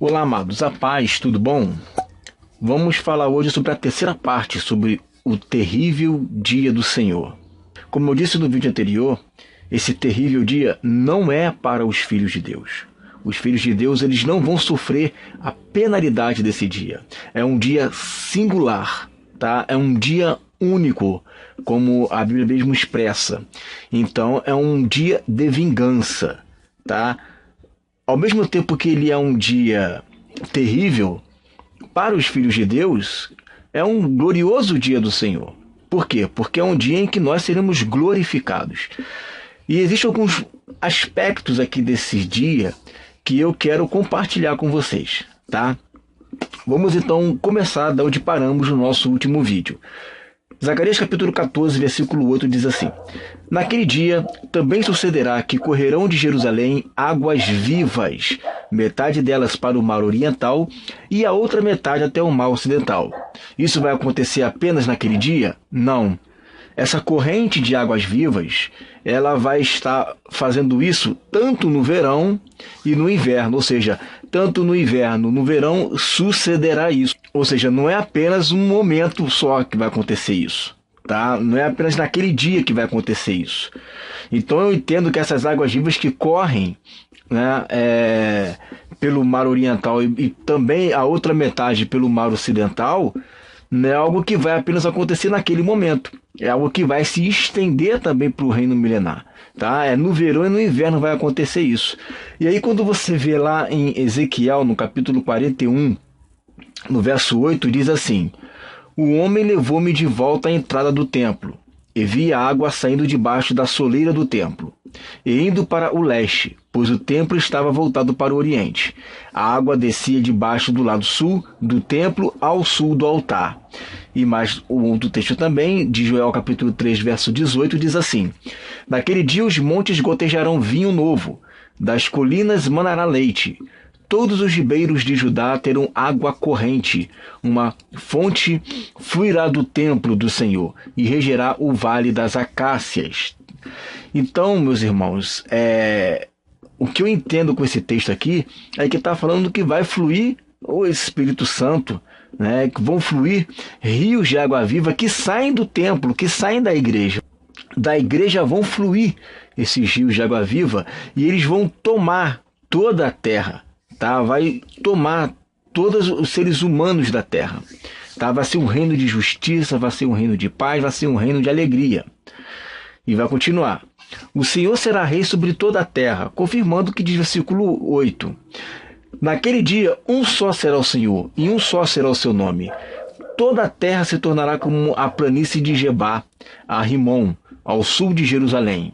Olá, amados, a paz, tudo bom? Vamos falar hoje sobre a terceira parte, sobre o terrível dia do Senhor. Como eu disse no vídeo anterior, esse terrível dia não é para os filhos de Deus. Os filhos de Deus, eles não vão sofrer a penalidade desse dia. É um dia singular, tá? É um dia único, como a Bíblia mesmo expressa. Então, é um dia de vingança, tá? Ao mesmo tempo que ele é um dia terrível, para os filhos de Deus, é um glorioso dia do Senhor. Por quê? Porque é um dia em que nós seremos glorificados. E existem alguns aspectos aqui desse dia que eu quero compartilhar com vocês, tá? Vamos então começar da onde paramos no nosso último vídeo. Zacarias capítulo 14, versículo 8 diz assim: Naquele dia também sucederá que correrão de Jerusalém águas vivas, metade delas para o mar oriental e a outra metade até o mar ocidental. Isso vai acontecer apenas naquele dia? Não. Essa corrente de águas vivas, ela vai estar fazendo isso tanto no verão e no inverno, ou seja, tanto no inverno, no verão, sucederá isso. Ou seja, não é apenas um momento só que vai acontecer isso, tá? Não é apenas naquele dia que vai acontecer isso. Então eu entendo que essas águas vivas que correm, né, pelo mar oriental e também a outra metade pelo mar ocidental, não é algo que vai apenas acontecer naquele momento. É algo que vai se estender também para o reino milenar. Tá? No verão e no inverno vai acontecer isso. E aí quando você vê lá em Ezequiel, no capítulo 41, no verso 8, diz assim: O homem levou-me de volta à entrada do templo, e vi a água saindo debaixo da soleira do templo, e indo para o leste, pois o templo estava voltado para o oriente. A água descia debaixo do lado sul do templo ao sul do altar. E mais o outro texto também, de Joel capítulo 3, verso 18, diz assim: Naquele dia os montes gotejarão vinho novo, das colinas manará leite. Todos os ribeiros de Judá terão água corrente, uma fonte fluirá do templo do Senhor e regerá o vale das acácias. Então, meus irmãos, o que eu entendo com esse texto aqui é que está falando que vai fluir o Espírito Santo, né? Que vão fluir rios de água viva que saem do templo, que saem da igreja. Da igreja vão fluir esses rios de água viva e eles vão tomar toda a terra. Tá? Vai tomar todos os seres humanos da terra. Tá? Vai ser um reino de justiça, vai ser um reino de paz, vai ser um reino de alegria. E vai continuar. O Senhor será rei sobre toda a terra, confirmando o que diz o versículo 8. Naquele dia, um só será o Senhor, e um só será o seu nome. Toda a terra se tornará como a planície de Gebá, a Rimon, ao sul de Jerusalém.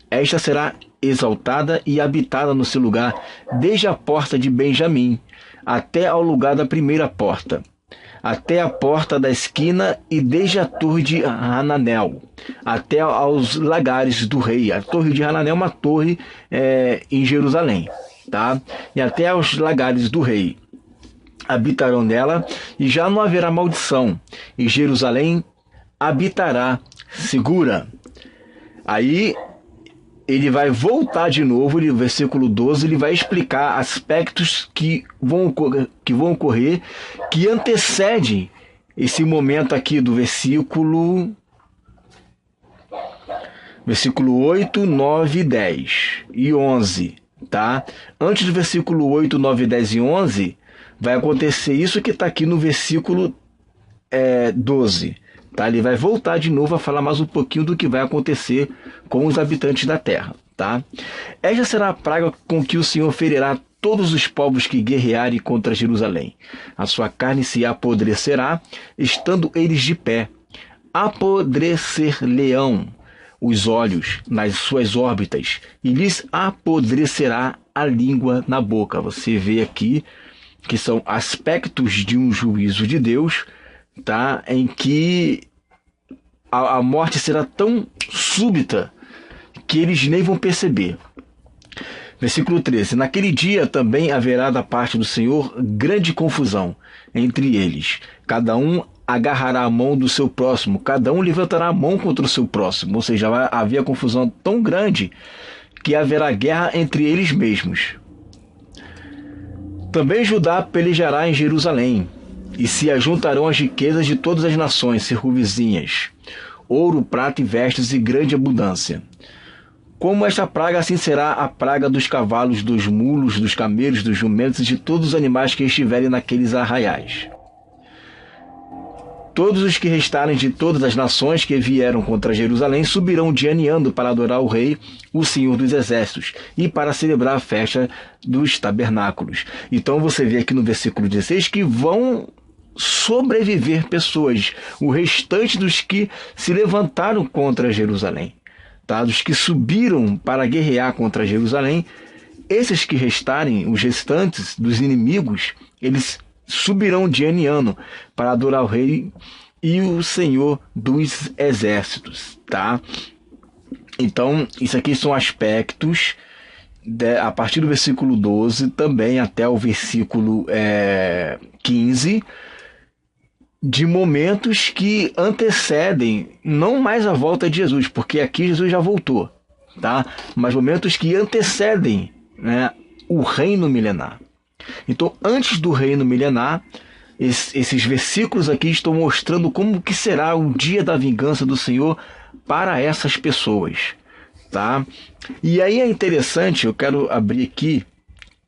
Esta será exaltada e habitada no seu lugar, desde a porta de Benjamim, até ao lugar da primeira porta, até a porta da esquina e desde a torre de Hananel, até aos lagares do rei. A torre de Hananel é uma torre em Jerusalém, tá? E até aos lagares do rei. Habitarão nela e já não haverá maldição, e Jerusalém habitará segura. Aí ele vai voltar de novo, no versículo 12, ele vai explicar aspectos que vão ocorrer, que antecedem esse momento aqui do versículo 8, 9, 10 e 11. Tá? Antes do versículo 8, 9, 10 e 11, vai acontecer isso que está aqui no versículo 12. Tá? Ele vai voltar de novo a falar mais um pouquinho do que vai acontecer com os habitantes da terra. Tá? Esta será a praga com que o Senhor ferirá todos os povos que guerrearem contra Jerusalém. A sua carne se apodrecerá, estando eles de pé. Apodrecer-lhe-ão os olhos nas suas órbitas, e lhes apodrecerá a língua na boca. Você vê aqui que são aspectos de um juízo de Deus, tá? Em que a morte será tão súbita que eles nem vão perceber. Versículo 13. Naquele dia também haverá da parte do Senhor grande confusão entre eles. Cada um agarrará a mão do seu próximo, cada um levantará a mão contra o seu próximo. Ou seja, vai haver confusão tão grande que haverá guerra entre eles mesmos. Também Judá pelejará em Jerusalém, e se ajuntarão as riquezas de todas as nações circunvizinhas, ouro, prata e vestes e grande abundância. Como esta praga, assim será a praga dos cavalos, dos mulos, dos camelos, dos jumentos e de todos os animais que estiverem naqueles arraiais. Todos os que restarem de todas as nações que vieram contra Jerusalém subirão dianeando para adorar o rei, o Senhor dos Exércitos, e para celebrar a festa dos tabernáculos. Então você vê aqui no versículo 16 que vão sobreviver pessoas, o restante dos que se levantaram contra Jerusalém, tá? Dos que subiram para guerrear contra Jerusalém, esses que restarem, os restantes dos inimigos, eles subirão dianeando para adorar o rei e o Senhor dos Exércitos, tá? Então, isso aqui são aspectos a partir do versículo 12 também até o versículo 15, de momentos que antecedem não mais a volta de Jesus, porque aqui Jesus já voltou, tá? Mas momentos que antecedem, né, o reino milenar. Então, antes do reino milenar, esses versículos aqui estão mostrando como que será o dia da vingança do Senhor para essas pessoas, tá? E aí é interessante, eu quero abrir aqui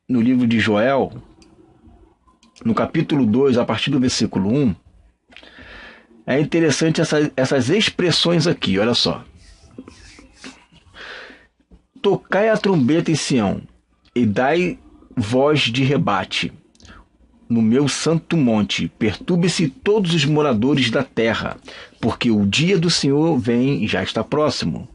no livro de Joel, no capítulo 2, a partir do versículo 1, é interessante essas expressões aqui, olha só. Tocai a trombeta em Sião, e dai voz de rebate no meu santo monte, perturbe-se todos os moradores da terra, porque o dia do Senhor vem e já está próximo.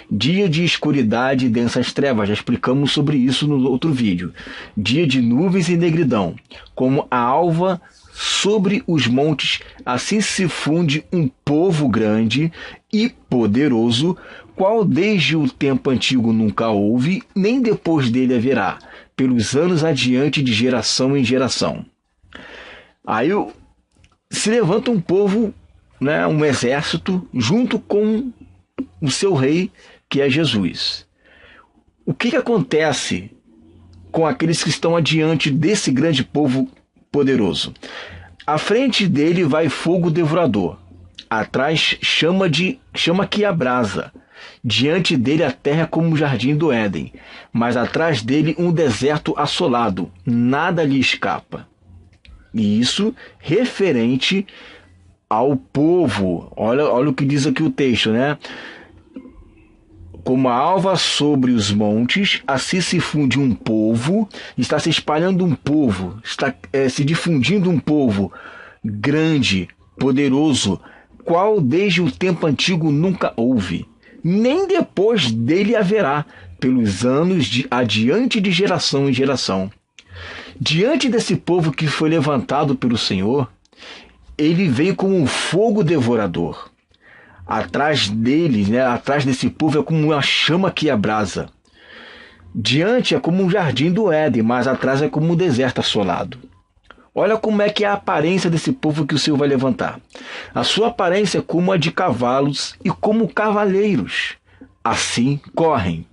Dia de escuridade e densas trevas, já explicamos sobre isso no outro vídeo. Dia de nuvens e negridão, como a alva sobre os montes, assim se funde um povo grande e poderoso, qual desde o tempo antigo nunca houve, nem depois dele haverá, pelos anos adiante de geração em geração. Aí se levanta um povo, né, um exército, junto com o seu rei, que é Jesus. O que acontece com aqueles que estão adiante desse grande povo poderoso? À frente dele vai fogo devorador, atrás chama que abrasa. Diante dele a terra é como o jardim do Éden, mas atrás dele um deserto assolado, nada lhe escapa. E isso referente ao povo. Olha o que diz aqui o texto, né? Como a alva sobre os montes, assim se funde um povo, está se espalhando um povo, está se difundindo um povo grande, poderoso, qual desde o tempo antigo nunca houve, nem depois dele haverá, pelos anos adiante de geração em geração. Diante desse povo que foi levantado pelo Senhor, ele veio como um fogo devorador. Atrás dele, né, atrás desse povo é como uma chama que abrasa. Diante é como um jardim do Éden, mas atrás é como um deserto assolado. Olha como é que é a aparência desse povo que o Senhor vai levantar. A sua aparência é como a de cavalos e como cavaleiros. Assim correm,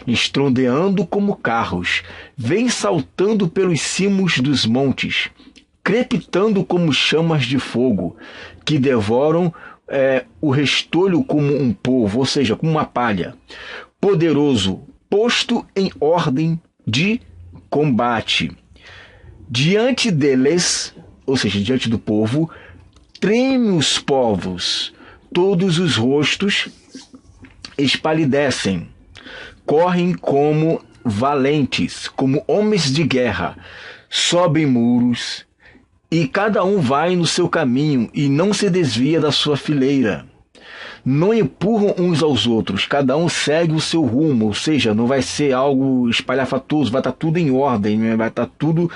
estrondeando como carros, vêm saltando pelos cimos dos montes, crepitando como chamas de fogo, que devoram o restolho como um povo, ou seja, como uma palha, poderoso, posto em ordem de combate. Diante deles, ou seja, diante do povo, treme os povos, todos os rostos espalidecem, correm como valentes, como homens de guerra, sobem muros, e cada um vai no seu caminho e não se desvia da sua fileira. Não empurram uns aos outros, cada um segue o seu rumo, ou seja, não vai ser algo espalhafatoso, vai estar tudo em ordem, né? Vai estar tudo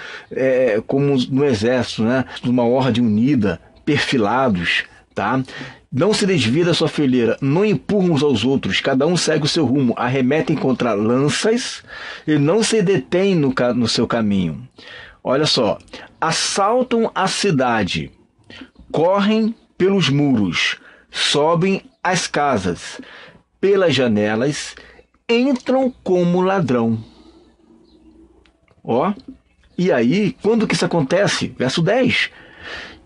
como no exército, né? Uma ordem unida, perfilados, tá? Não se desvia da sua fileira, não empurram uns aos outros, cada um segue o seu rumo, arremetem contra lanças e não se detêm no seu caminho. Olha só, assaltam a cidade, correm pelos muros, sobem as casas, pelas janelas, entram como ladrão. Ó, E aí, quando que isso acontece? Verso 10.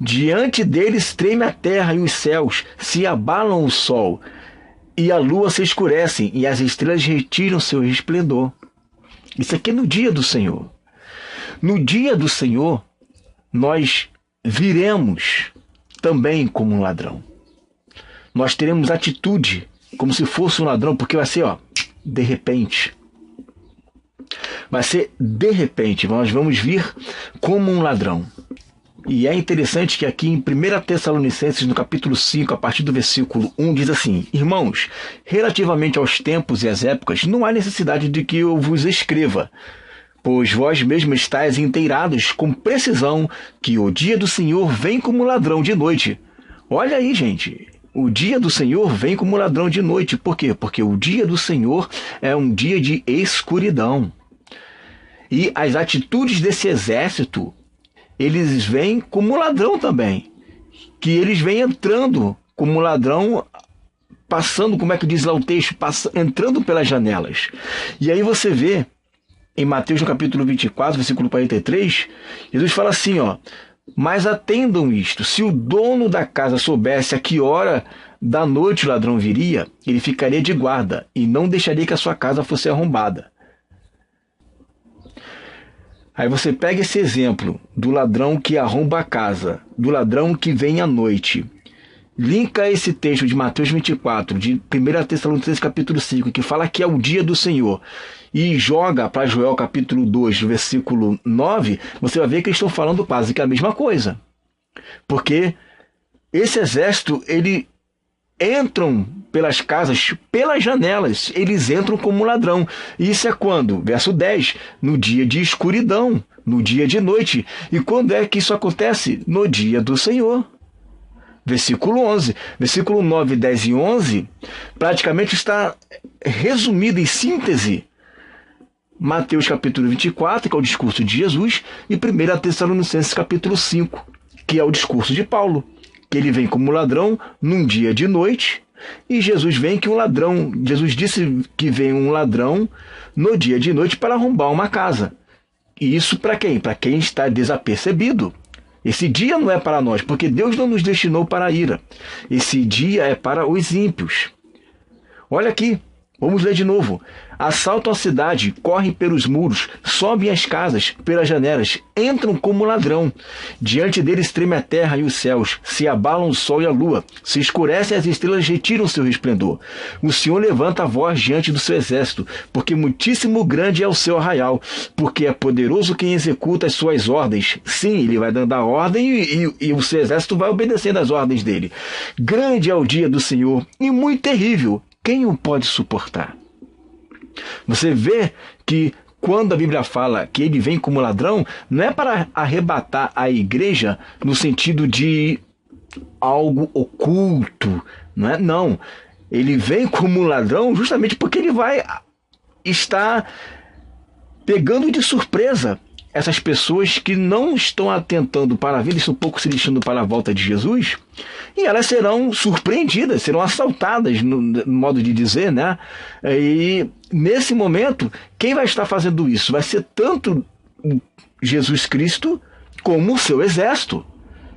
Diante deles treme a terra e os céus, se abalam o sol, e a lua se escurecem, e as estrelas retiram seu resplendor. Isso aqui é no dia do Senhor. No dia do Senhor, nós viremos também como um ladrão. Nós teremos atitude como se fosse um ladrão, porque vai ser, de repente. Vai ser de repente, nós vamos vir como um ladrão. E é interessante que aqui em 1 Tessalonicenses, no capítulo 5, a partir do versículo 1, diz assim: Irmãos, relativamente aos tempos e às épocas, não há necessidade de que eu vos escreva, pois vós mesmos estáis inteirados com precisão que o dia do Senhor vem como ladrão de noite. Olha aí, gente. O dia do Senhor vem como ladrão de noite. Por quê? Porque o dia do Senhor é um dia de escuridão. E as atitudes desse exército, eles vêm como ladrão também. Que eles vêm entrando como ladrão, passando, como é que diz lá o texto? Entrando pelas janelas. E aí você vê, em Mateus no capítulo 24, versículo 43, Jesus fala assim, mas atendam isto, se o dono da casa soubesse a que hora da noite o ladrão viria, ele ficaria de guarda e não deixaria que a sua casa fosse arrombada. Aí você pega esse exemplo do ladrão que arromba a casa, do ladrão que vem à noite. Linka esse texto de Mateus 24, de 1 Tessalonicenses capítulo 5, que fala que é o dia do Senhor, e joga para Joel capítulo 2, versículo 9, você vai ver que eles estão falando quase que a mesma coisa. Porque esse exército, ele entram pelas casas, pelas janelas, eles entram como ladrão. E isso é quando? Verso 10, no dia de escuridão, no dia de noite. E quando é que isso acontece? No dia do Senhor. Versículo 11, versículo 9, 10 e 11, praticamente está resumido em síntese Mateus capítulo 24, que é o discurso de Jesus, e 1 Tessalonicenses capítulo 5, que é o discurso de Paulo, que ele vem como ladrão num dia de noite, e Jesus disse que vem um ladrão no dia de noite para arrombar uma casa. E isso para quem? Para quem está desapercebido. Esse dia não é para nós, porque Deus não nos destinou para a ira. Esse dia é para os ímpios. Olha aqui, vamos ler de novo. Assaltam a cidade, correm pelos muros, sobem as casas, pelas janelas, entram como ladrão. Diante deles treme a terra e os céus, se abalam o sol e a lua, se escurecem as estrelas, retiram seu resplendor. O Senhor levanta a voz diante do seu exército, porque muitíssimo grande é o seu arraial, porque é poderoso quem executa as suas ordens. Sim, ele vai dando a ordem e o seu exército vai obedecendo às ordens dele. Grande é o dia do Senhor e muito terrível. Quem o pode suportar? Você vê que quando a Bíblia fala que ele vem como ladrão, não é para arrebatar a igreja no sentido de algo oculto, não é? Não. Ele vem como ladrão justamente porque ele vai estar pegando de surpresa essas pessoas que não estão atentando para a vida, estão um pouco se deixando para a volta de Jesus, e elas serão surpreendidas, serão assaltadas, no modo de dizer, né? E nesse momento, quem vai estar fazendo isso? Vai ser tanto Jesus Cristo como o seu exército,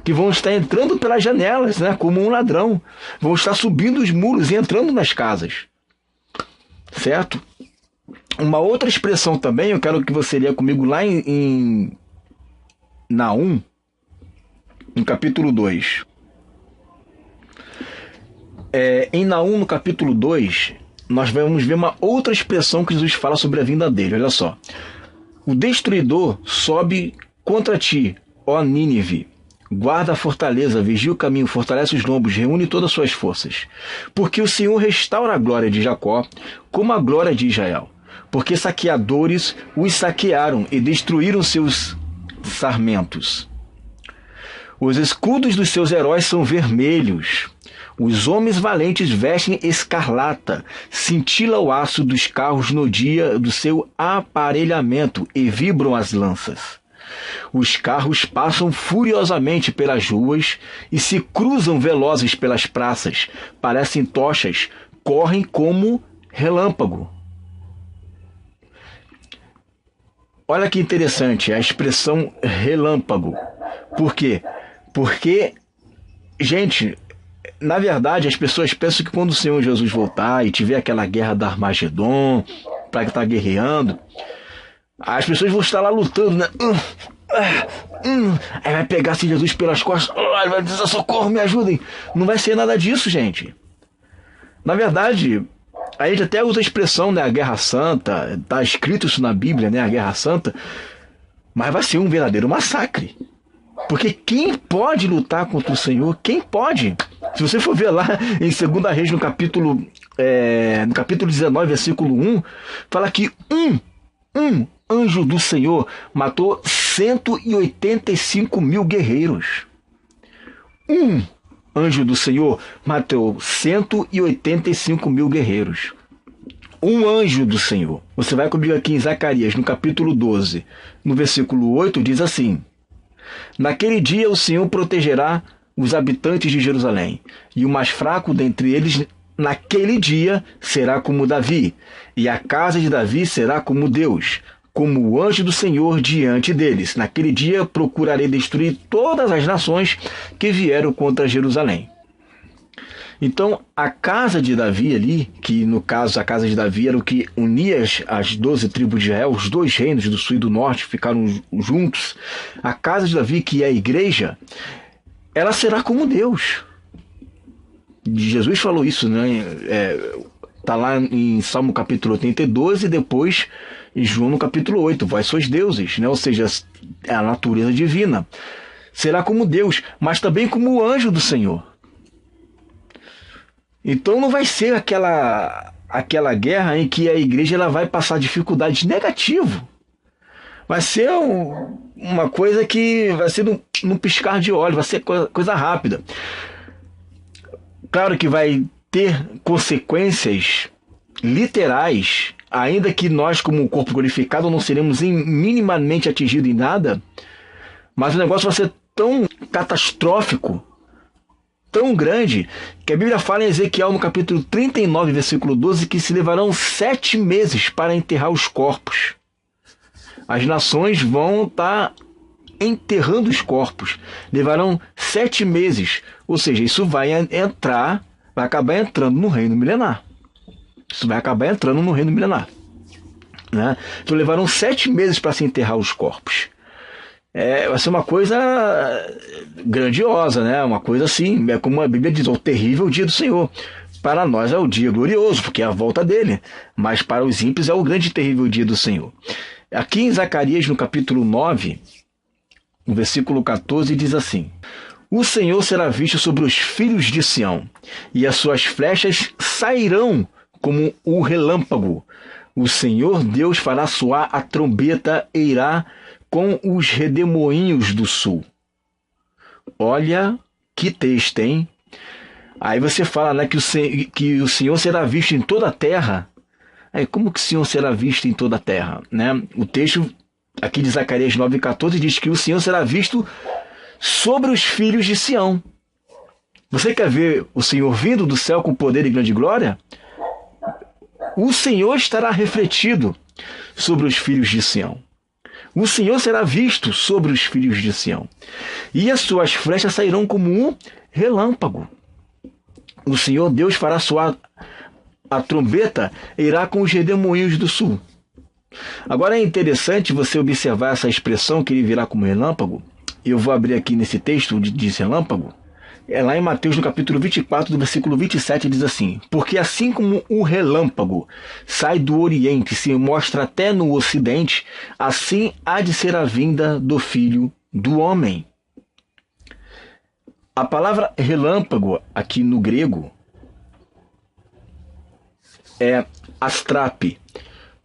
que vão estar entrando pelas janelas, né? Como um ladrão, vão estar subindo os muros e entrando nas casas, certo? Uma outra expressão também, eu quero que você leia comigo lá em Naum, no capítulo 2. Em Naum, no capítulo 2, nós vamos ver uma outra expressão que Jesus fala sobre a vinda dele. Olha só. O destruidor sobe contra ti, ó Nínive. Guarda a fortaleza, vigia o caminho, fortalece os lombos, reúne todas as suas forças. Porque o Senhor restaura a glória de Jacó, como a glória de Israel. Porque saqueadores os saquearam e destruíram seus sarmentos. Os escudos dos seus heróis são vermelhos. Os homens valentes vestem escarlata. Cintila o aço dos carros no dia do seu aparelhamento e vibram as lanças. Os carros passam furiosamente pelas ruas e se cruzam velozes pelas praças. Parecem tochas, correm como relâmpago. olha que interessante a expressão relâmpago. Por quê? Porque, gente, na verdade, as pessoas pensam que quando o Senhor Jesus voltar e tiver aquela guerra da Armagedon, para estar guerreando, as pessoas vão estar lá lutando, né? Aí vai pegar assim Jesus pelas costas, vai dizer, socorro, me ajudem. Não vai ser nada disso, gente. Na verdade, a gente até usa a expressão, né, a Guerra Santa, está escrito isso na Bíblia, né, a Guerra Santa, mas vai ser um verdadeiro massacre. Porque quem pode lutar contra o Senhor? Quem pode? Se você for ver lá em 2 Reis, no capítulo 19, versículo 1, fala que um anjo do Senhor matou 185 mil guerreiros. Um anjo do Senhor matou 185 mil guerreiros. Um anjo do Senhor. Você vai comigo aqui em Zacarias, no capítulo 12, no versículo 8, diz assim: naquele dia o Senhor protegerá os habitantes de Jerusalém, e o mais fraco dentre eles naquele dia será como Davi, e a casa de Davi será como Deus, como o anjo do Senhor diante deles. Naquele dia procurarei destruir todas as nações que vieram contra Jerusalém. Então, a casa de Davi ali, que no caso a casa de Davi era o que unia as 12 tribos de Israel, os dois reinos do sul e do norte ficaram juntos. A casa de Davi, que é a igreja, ela será como Deus. Jesus falou isso, né? Está lá em Salmo capítulo 82 e depois em João no capítulo 8. Vós sois deuses, né? Ou seja, a natureza divina. Será como Deus, mas também como o anjo do Senhor. Então não vai ser aquela guerra em que a igreja ela vai passar dificuldades negativo. Vai ser uma coisa que vai ser num piscar de olhos, vai ser coisa rápida. Claro que vai ter consequências literais, ainda que nós, como corpo glorificado, não seremos minimamente atingidos em nada, mas o negócio vai ser tão catastrófico, tão grande, que a Bíblia fala em Ezequiel, no capítulo 39, versículo 12, que se levarão 7 meses para enterrar os corpos. As nações vão estar enterrando os corpos. Levarão 7 meses. Ou seja, isso vai acabar entrando no reino milenar. Isso vai acabar entrando no reino milenar. Né? Então levaram 7 meses para se enterrar os corpos. Vai ser uma coisa grandiosa, né? Uma coisa assim, é como a Bíblia diz, o terrível dia do Senhor. Para nós é o dia glorioso, porque é a volta dele. Mas para os ímpios é o grande e terrível dia do Senhor. Aqui em Zacarias, no capítulo 9, no versículo 14, diz assim: o Senhor será visto sobre os filhos de Sião, e as suas flechas sairão como o relâmpago. O Senhor Deus fará soar a trombeta e irá com os redemoinhos do sul. Olha que texto, hein? Aí você fala, né, que o Senhor será visto em toda a terra. Aí, como que o Senhor será visto em toda a terra? Né? O texto aqui de Zacarias 9,14 diz que o Senhor será visto sobre os filhos de Sião. Você quer ver o Senhor vindo do céu com poder e grande glória? O Senhor estará refletido sobre os filhos de Sião. O Senhor será visto sobre os filhos de Sião. E as suas flechas sairão como um relâmpago. O Senhor Deus fará soar a trombeta e irá com os redemoinhos do sul. Agora é interessante você observar essa expressão que ele virá como relâmpago. Eu vou abrir aqui nesse texto de relâmpago. É lá em Mateus, no capítulo 24, do versículo 27, diz assim: porque assim como o relâmpago sai do Oriente e se mostra até no Ocidente, assim há de ser a vinda do Filho do Homem. A palavra relâmpago, aqui no grego, é astrape,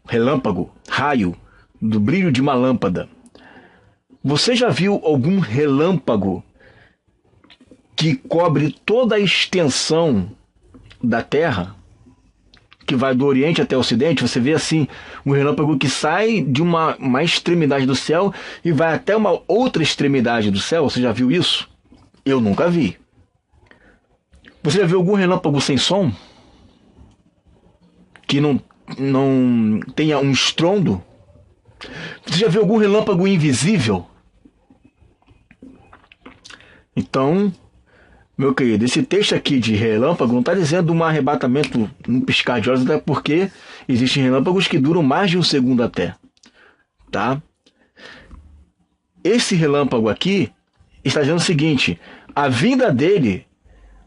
relâmpago, raio, do brilho de uma lâmpada. Você já viu algum relâmpago que cobre toda a extensão da Terra, que vai do Oriente até o Ocidente? Você vê assim, um relâmpago que sai de uma extremidade do céu e vai até uma outra extremidade do céu. Você já viu isso? Eu nunca vi. Você já viu algum relâmpago sem som? Que não tenha um estrondo? Você já viu algum relâmpago invisível? Então, meu querido, esse texto aqui de relâmpago não está dizendo um arrebatamento num piscar de olhos, até porque existem relâmpagos que duram mais de um segundo até. Tá? Esse relâmpago aqui está dizendo o seguinte: a vinda dele,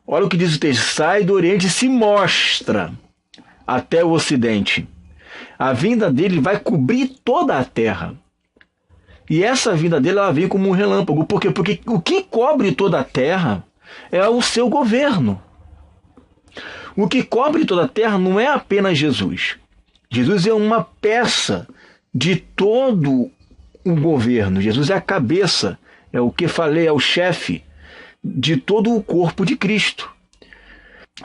olha o que diz o texto, sai do Oriente e se mostra até o Ocidente. A vinda dele vai cobrir toda a terra. E essa vinda dele, ela vem como um relâmpago. Por quê? Porque o que cobre toda a terra é o seu governo. O que cobre toda a terra não é apenas Jesus. Jesus é uma peça de todo o governo. Jesus é a cabeça, é o que falei, é o chefe de todo o corpo de Cristo.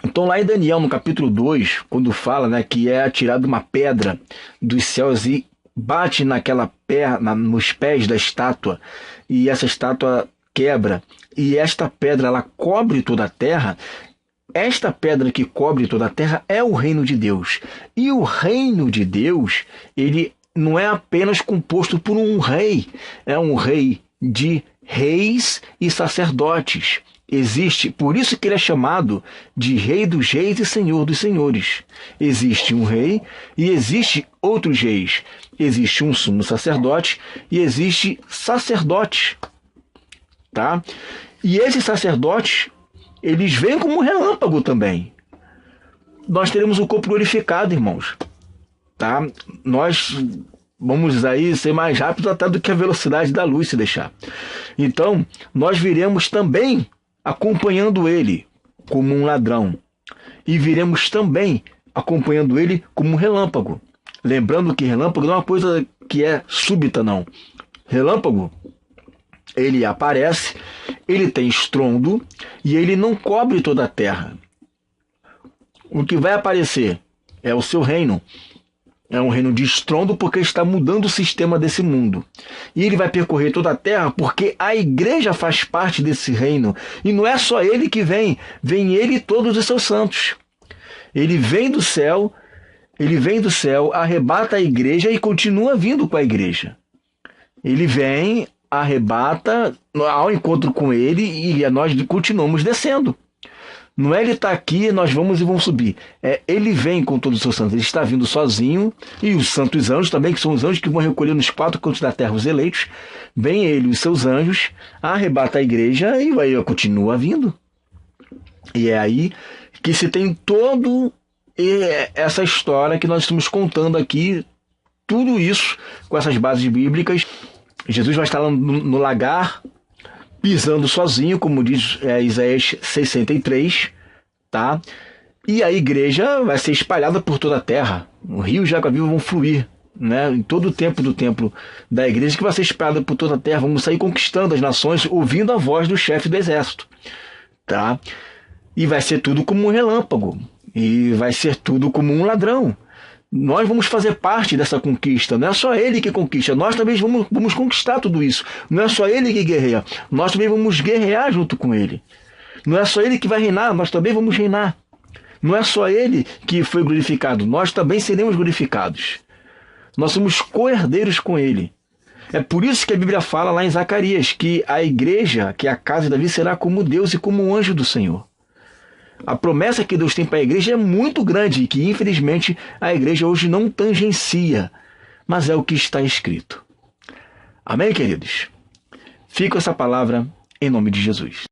Então lá em Daniel, no capítulo 2, quando fala, né, que é atirada uma pedra dos céus e bate naquela perna, nos pés da estátua, e essa estátua quebra, e esta pedra ela cobre toda a terra. Esta pedra que cobre toda a terra é o reino de Deus. E o reino de Deus, ele não é apenas composto por um rei, é um rei de reis e sacerdotes. Existe, por isso que ele é chamado de Rei dos Reis e Senhor dos Senhores. Existe um rei e existe outros reis. Existe um sumo sacerdote e existe sacerdotes. Tá? E esses sacerdotes, eles vêm como um relâmpago também. Nós teremos o corpo glorificado, irmãos. Tá? Nós vamos aí ser mais rápidos até do que a velocidade da luz, se deixar. Então, nós viremos também acompanhando ele como um ladrão. E viremos também acompanhando ele como um relâmpago. Lembrando que relâmpago não é uma coisa que é súbita, não. Relâmpago, ele aparece, ele tem estrondo e ele não cobre toda a terra. O que vai aparecer é o seu reino. É um reino de estrondo porque está mudando o sistema desse mundo. E ele vai percorrer toda a terra porque a igreja faz parte desse reino. E não é só ele que vem, vem ele e todos os seus santos. Ele vem do céu, arrebata a igreja e continua vindo com a igreja. Ele vem, arrebata, ao encontro com ele e nós continuamos descendo. Não é ele estar aqui, nós vamos e vamos subir. Ele vem com todos os seus santos. Ele está vindo sozinho. E os santos anjos também, que são os anjos que vão recolher nos 4 cantos da terra os eleitos. Vem ele e os seus anjos, arrebata a igreja e vai, continua vindo. E é aí que se tem toda essa história que nós estamos contando aqui. Tudo isso com essas bases bíblicas. Jesus vai estar lá no lagar, pisando sozinho, como diz Isaías 63, tá? E a igreja vai ser espalhada por toda a terra. O rio de água viva vão fluir, né? Em todo o tempo do templo da igreja, que vai ser espalhada por toda a terra. Vamos sair conquistando as nações, ouvindo a voz do chefe do exército, tá? E vai ser tudo como um relâmpago. E vai ser tudo como um ladrão. Nós vamos fazer parte dessa conquista. Não é só ele que conquista, nós também vamos conquistar tudo isso. Não é só ele que guerreia, nós também vamos guerrear junto com ele. Não é só ele que vai reinar, nós também vamos reinar. Não é só ele que foi glorificado, nós também seremos glorificados. Nós somos co-herdeiros com ele. É por isso que a Bíblia fala lá em Zacarias que a igreja, que é a casa de Davi, será como Deus e como um anjo do Senhor. A promessa que Deus tem para a igreja é muito grande e que, infelizmente, a igreja hoje não tangencia, mas é o que está escrito. Amém, queridos? Fica essa palavra em nome de Jesus.